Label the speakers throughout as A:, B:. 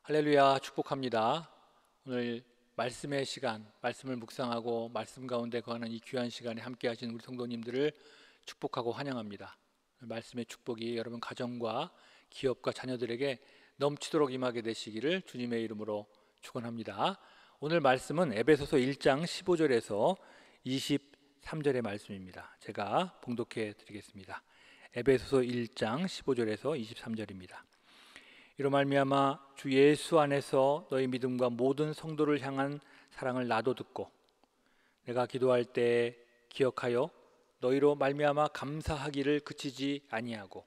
A: 할렐루야, 축복합니다. 오늘 말씀의 시간, 말씀을 묵상하고 말씀 가운데 거하는 이 귀한 시간에 함께 하신 우리 성도님들을 축복하고 환영합니다. 말씀의 축복이 여러분 가정과 기업과 자녀들에게 넘치도록 임하게 되시기를 주님의 이름으로 축원합니다. 오늘 말씀은 에베소서 1장 15절에서 23절의 말씀입니다. 제가 봉독해 드리겠습니다. 에베소서 1장 15절에서 23절입니다. 이로 말미암아 주 예수 안에서 너희 믿음과 모든 성도를 향한 사랑을 나도 듣고 내가 기도할 때 기억하여 너희로 말미암아 감사하기를 그치지 아니하고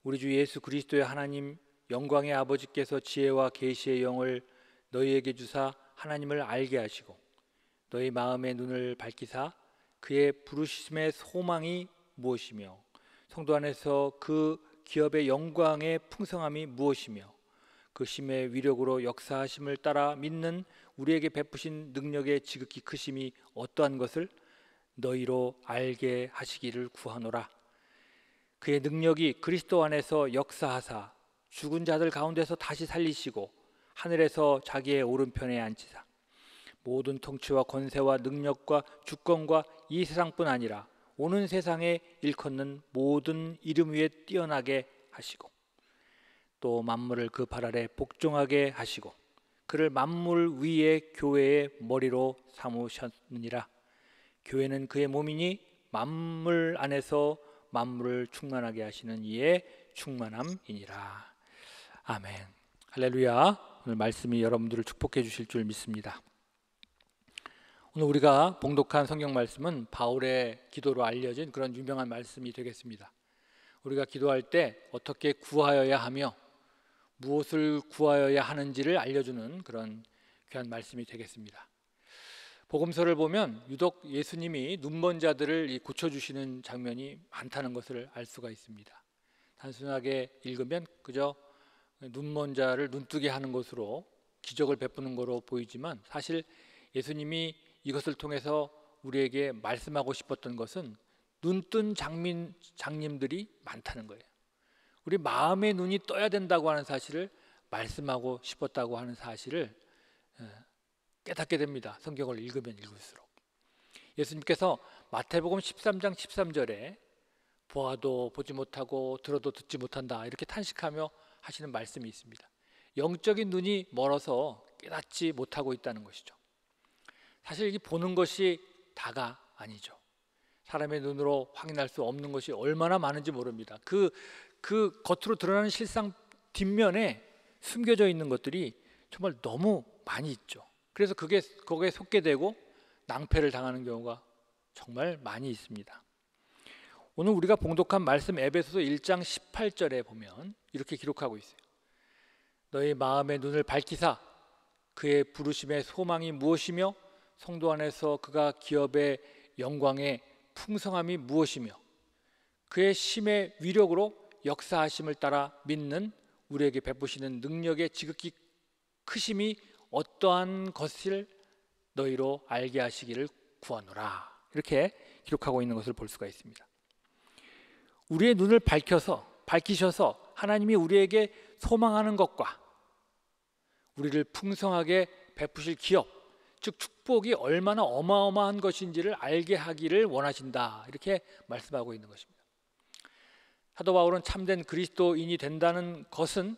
A: 우리 주 예수 그리스도의 하나님 영광의 아버지께서 지혜와 계시의 영을 너희에게 주사 하나님을 알게 하시고 너희 마음의 눈을 밝히사 그의 부르심의 소망이 무엇이며 성도 안에서 그 기업의 영광의 풍성함이 무엇이며 그 심의 위력으로 역사하심을 따라 믿는 우리에게 베푸신 능력의 지극히 크심이 어떠한 것을 너희로 알게 하시기를 구하노라. 그의 능력이 그리스도 안에서 역사하사 죽은 자들 가운데서 다시 살리시고 하늘에서 자기의 오른편에 앉히사 모든 통치와 권세와 능력과 주권과 이 세상뿐 아니라 오는 세상에 일컫는 모든 이름 위에 뛰어나게 하시고 또 만물을 그 발 아래 복종하게 하시고 그를 만물 위에 교회의 머리로 삼으셨느니라. 교회는 그의 몸이니 만물 안에서 만물을 충만하게 하시는 이의 충만함이니라. 아멘. 할렐루야. 오늘 말씀이 여러분들을 축복해 주실 줄 믿습니다. 오늘 우리가 봉독한 성경 말씀은 바울의 기도로 알려진 그런 유명한 말씀이 되겠습니다. 우리가 기도할 때 어떻게 구하여야 하며 무엇을 구하여야 하는지를 알려주는 그런 귀한 말씀이 되겠습니다. 복음서를 보면 유독 예수님이 눈먼 자들을 고쳐주시는 장면이 많다는 것을 알 수가 있습니다. 단순하게 읽으면 그저 눈먼 자를 눈뜨게 하는 것으로 기적을 베푸는 것으로 보이지만 사실 예수님이 이것을 통해서 우리에게 말씀하고 싶었던 것은 눈뜬 장님들이 많다는 거예요. 우리 마음의 눈이 떠야 된다고 하는 사실을 말씀하고 싶었다고 하는 사실을 깨닫게 됩니다. 성경을 읽으면 읽을수록. 예수님께서 마태복음 13장 13절에 보아도 보지 못하고 들어도 듣지 못한다 이렇게 탄식하며 하시는 말씀이 있습니다. 영적인 눈이 멀어서 깨닫지 못하고 있다는 것이죠. 사실 이 보는 것이 다가 아니죠. 사람의 눈으로 확인할 수 없는 것이 얼마나 많은지 모릅니다. 그 겉으로 드러나는 실상 뒷면에 숨겨져 있는 것들이 정말 너무 많이 있죠. 그래서 거기에 속게 되고 낭패를 당하는 경우가 정말 많이 있습니다. 오늘 우리가 봉독한 말씀 에베소서 1장 18절에 보면 이렇게 기록하고 있어요. 너희 마음의 눈을 밝히사 그의 부르심의 소망이 무엇이며 성도 안에서 그가 기업의 영광의 풍성함이 무엇이며 그의 심의 위력으로 역사하심을 따라 믿는 우리에게 베푸시는 능력의 지극히 크심이 어떠한 것을 너희로 알게 하시기를 구하노라. 이렇게 기록하고 있는 것을 볼 수가 있습니다. 우리의 눈을 밝히셔서 하나님이 우리에게 소망하는 것과 우리를 풍성하게 베푸실 기업 즉 축복이 얼마나 어마어마한 것인지를 알게 하기를 원하신다 이렇게 말씀하고 있는 것입니다. 사도 바울은 참된 그리스도인이 된다는 것은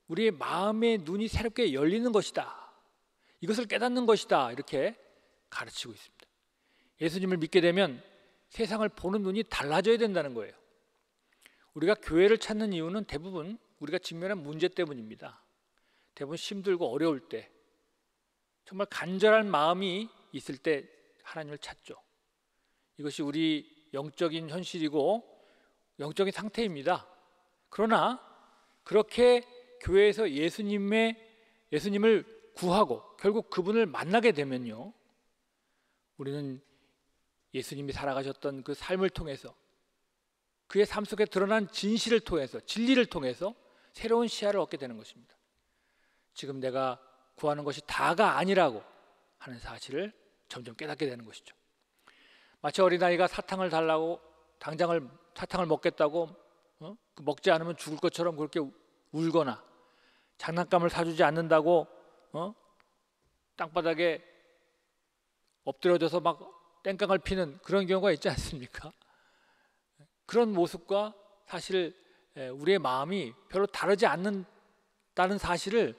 A: 우리의 마음의 눈이 새롭게 열리는 것이다. 이것을 깨닫는 것이다 이렇게 가르치고 있습니다. 예수님을 믿게 되면 세상을 보는 눈이 달라져야 된다는 거예요. 우리가 교회를 찾는 이유는 대부분 우리가 직면한 문제 때문입니다. 대부분 힘들고 어려울 때 정말 간절한 마음이 있을 때 하나님을 찾죠. 이것이 우리 영적인 현실이고 영적인 상태입니다. 그러나 그렇게 교회에서 예수님을 구하고 결국 그분을 만나게 되면요, 우리는 예수님이 살아가셨던 그 삶을 통해서 그의 삶 속에 드러난 진실을 통해서 진리를 통해서 새로운 시야를 얻게 되는 것입니다. 지금 내가 구하는 것이 다가 아니라고 하는 사실을 점점 깨닫게 되는 것이죠. 마치 어린아이가 사탕을 달라고 사탕을 먹겠다고 먹지 않으면 죽을 것처럼 그렇게 울거나 장난감을 사주지 않는다고 땅바닥에 엎드려져서 막 땡깡을 피는 그런 경우가 있지 않습니까? 그런 모습과 사실 우리의 마음이 별로 다르지 않는다는 사실을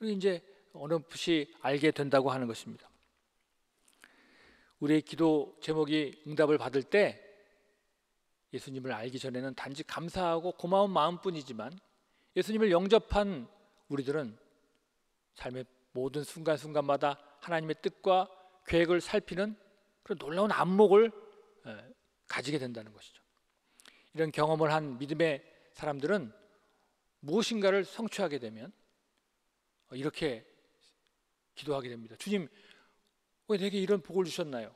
A: 이제 어렴풋이 알게 된다고 하는 것입니다. 우리의 기도 제목이 응답을 받을 때 예수님을 알기 전에는 단지 감사하고 고마운 마음뿐이지만 예수님을 영접한 우리들은 삶의 모든 순간순간마다 하나님의 뜻과 계획을 살피는 그런 놀라운 안목을 가지게 된다는 것이죠. 이런 경험을 한 믿음의 사람들은 무엇인가를 성취하게 되면 이렇게 기도하게 됩니다. 주님, 왜 내게 이런 복을 주셨나요?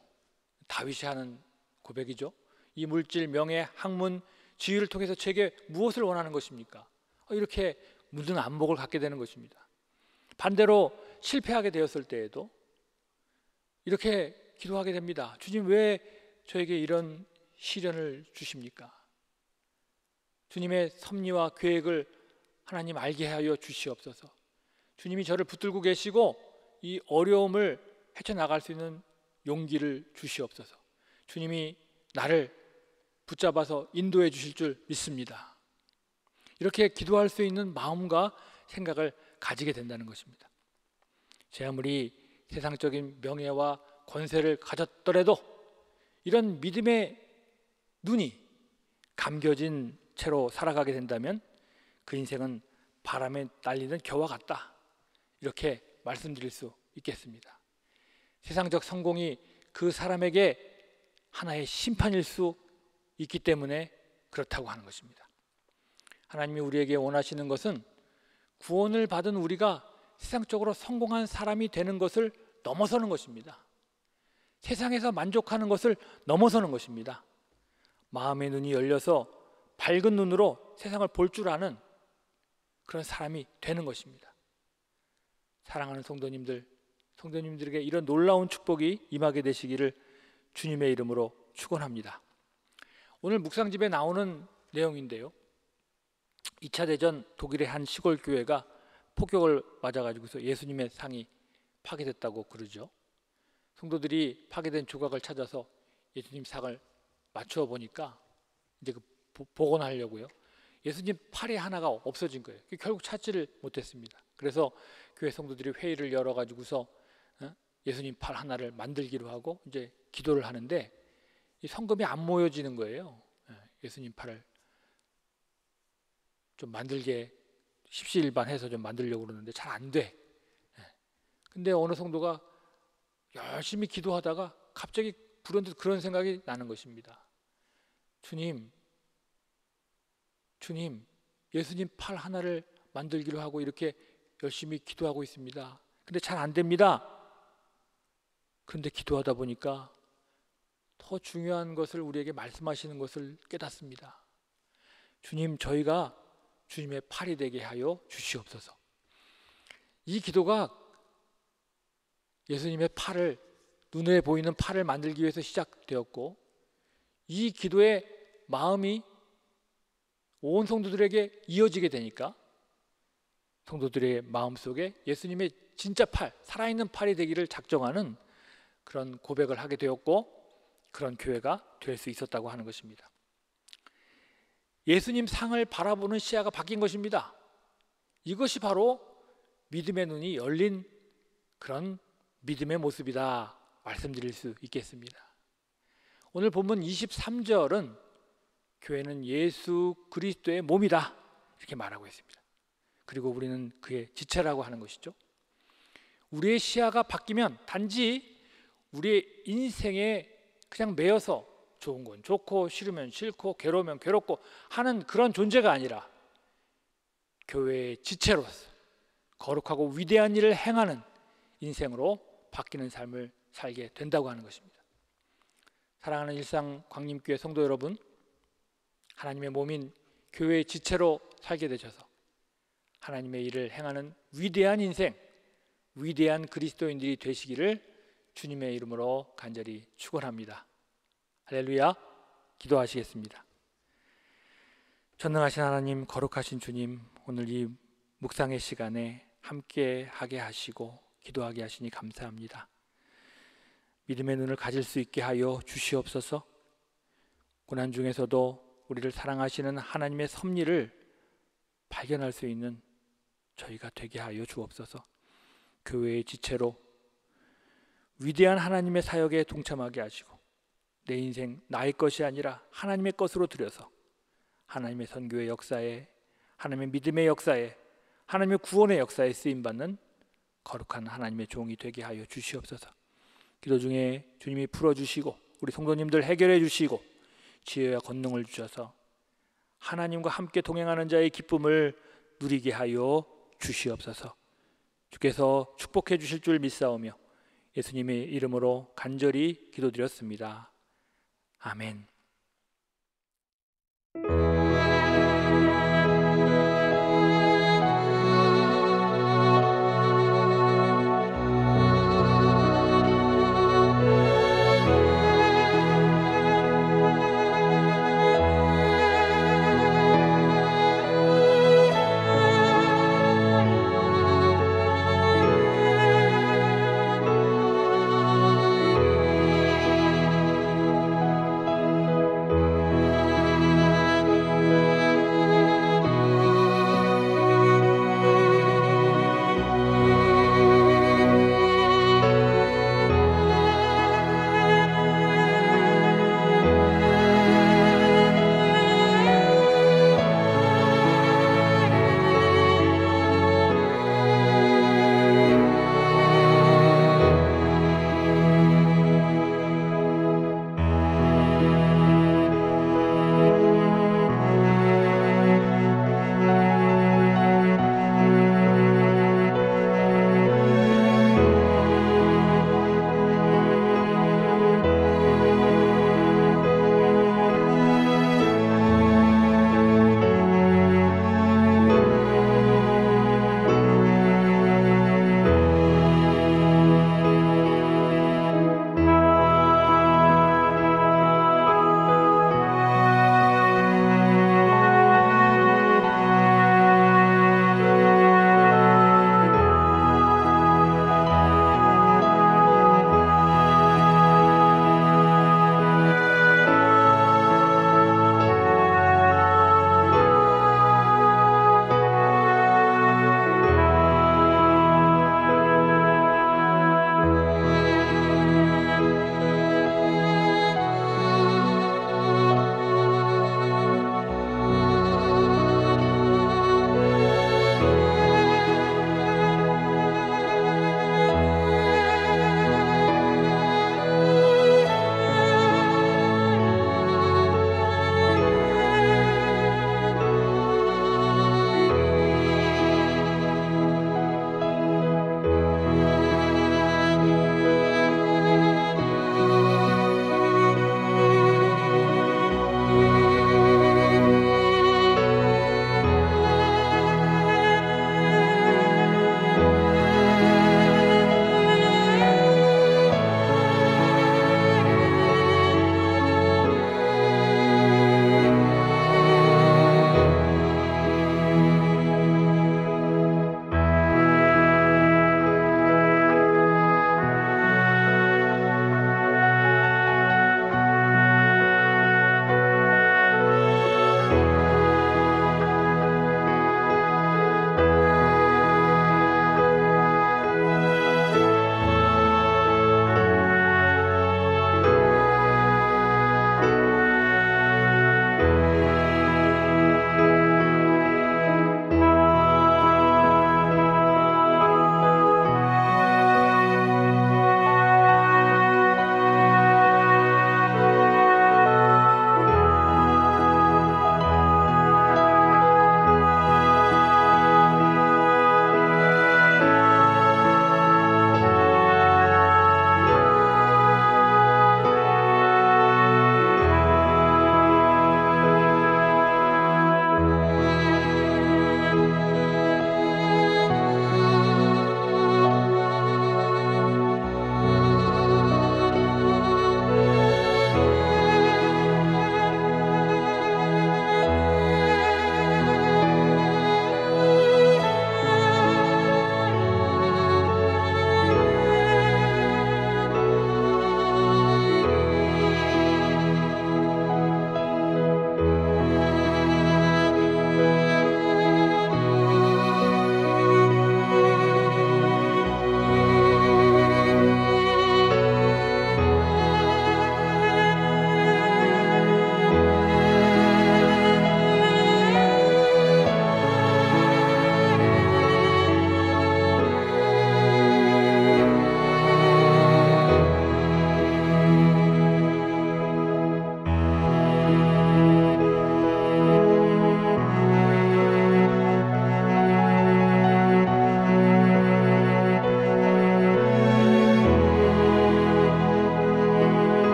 A: 다윗이 하는 고백이죠. 이 물질, 명예, 학문, 지위를 통해서 제게 무엇을 원하는 것입니까? 이렇게 묻는 안목을 갖게 되는 것입니다. 반대로 실패하게 되었을 때에도 이렇게 기도하게 됩니다. 주님, 왜 저에게 이런 시련을 주십니까? 주님의 섭리와 계획을 하나님 알게 하여 주시옵소서. 주님이 저를 붙들고 계시고 이 어려움을 헤쳐나갈 수 있는 용기를 주시옵소서. 주님이 나를 붙잡아서 인도해 주실 줄 믿습니다. 이렇게 기도할 수 있는 마음과 생각을 가지게 된다는 것입니다. 제 아무리 세상적인 명예와 권세를 가졌더라도 이런 믿음의 눈이 감겨진 채로 살아가게 된다면 그 인생은 바람에 날리는 겨와 같다, 이렇게 말씀드릴 수 있겠습니다. 세상적 성공이 그 사람에게 하나의 심판일 수 있기 때문에 그렇다고 하는 것입니다. 하나님이 우리에게 원하시는 것은 구원을 받은 우리가 세상적으로 성공한 사람이 되는 것을 넘어서는 것입니다. 세상에서 만족하는 것을 넘어서는 것입니다. 마음의 눈이 열려서 밝은 눈으로 세상을 볼 줄 아는 그런 사람이 되는 것입니다. 사랑하는 성도님들에게 이런 놀라운 축복이 임하게 되시기를 주님의 이름으로 축원합니다. 오늘 묵상집에 나오는 내용인데요, 2차 대전 독일의 한 시골 교회가 폭격을 맞아가지고서 예수님의 상이 파괴됐다고 그러죠. 성도들이 파괴된 조각을 찾아서 예수님 상을 맞추어 보니까 이제 그 복원하려고요, 예수님 팔이 하나가 없어진 거예요. 결국 찾지를 못했습니다. 그래서 교회 성도들이 회의를 열어가지고서 예수님 팔 하나를 만들기로 하고 이제 기도를 하는데 이 성금이 안 모여지는 거예요. 예수님 팔을 좀 만들게 십시일반해서 좀 만들려고 그러는데 잘 안 돼. 근데 어느 성도가 열심히 기도하다가 갑자기 불현듯 그런 생각이 나는 것입니다. 주님, 예수님 팔 하나를 만들기로 하고 이렇게 열심히 기도하고 있습니다. 근데 잘 안 됩니다. 그런데 기도하다 보니까 더 중요한 것을 우리에게 말씀하시는 것을 깨닫습니다. 주님, 저희가 주님의 팔이 되게 하여 주시옵소서. 이 기도가 예수님의 팔을, 눈에 보이는 팔을 만들기 위해서 시작되었고, 이 기도의 마음이 온 성도들에게 이어지게 되니까 성도들의 마음속에 예수님의 진짜 팔, 살아있는 팔이 되기를 작정하는 그런 고백을 하게 되었고, 그런 교회가 될 수 있었다고 하는 것입니다. 예수님 상을 바라보는 시야가 바뀐 것입니다. 이것이 바로 믿음의 눈이 열린 그런 믿음의 모습이다 말씀드릴 수 있겠습니다. 오늘 본문 23절은 교회는 예수 그리스도의 몸이다 이렇게 말하고 있습니다. 그리고 우리는 그의 지체라고 하는 것이죠. 우리의 시야가 바뀌면 단지 우리의 인생에 그냥 매여서 좋은 건 좋고 싫으면 싫고 괴로우면 괴롭고 하는 그런 존재가 아니라 교회의 지체로서 거룩하고 위대한 일을 행하는 인생으로 바뀌는 삶을 살게 된다고 하는 것입니다. 사랑하는 일상 광림교회 성도 여러분, 하나님의 몸인 교회의 지체로 살게 되셔서 하나님의 일을 행하는 위대한 인생, 위대한 그리스도인들이 되시기를 주님의 이름으로 간절히 축원합니다. 할렐루야. 기도하시겠습니다. 전능하신 하나님, 거룩하신 주님, 오늘 이 묵상의 시간에 함께 하게 하시고 기도하게 하시니 감사합니다. 믿음의 눈을 가질 수 있게 하여 주시옵소서. 고난 중에서도 우리를 사랑하시는 하나님의 섭리를 발견할 수 있는 저희가 되게 하여 주옵소서. 교회의 지체로 위대한 하나님의 사역에 동참하게 하시고 내 인생 나의 것이 아니라 하나님의 것으로 들여서 하나님의 선교의 역사에, 하나님의 믿음의 역사에, 하나님의 구원의 역사에 쓰임받는 거룩한 하나님의 종이 되게 하여 주시옵소서. 기도 중에 주님이 풀어주시고 우리 성도님들 해결해 주시고 지혜와 권능을 주셔서 하나님과 함께 동행하는 자의 기쁨을 누리게 하여 주시옵소서. 주께서 축복해 주실 줄 믿사오며 예수님의 이름으로 간절히 기도드렸습니다. 아멘.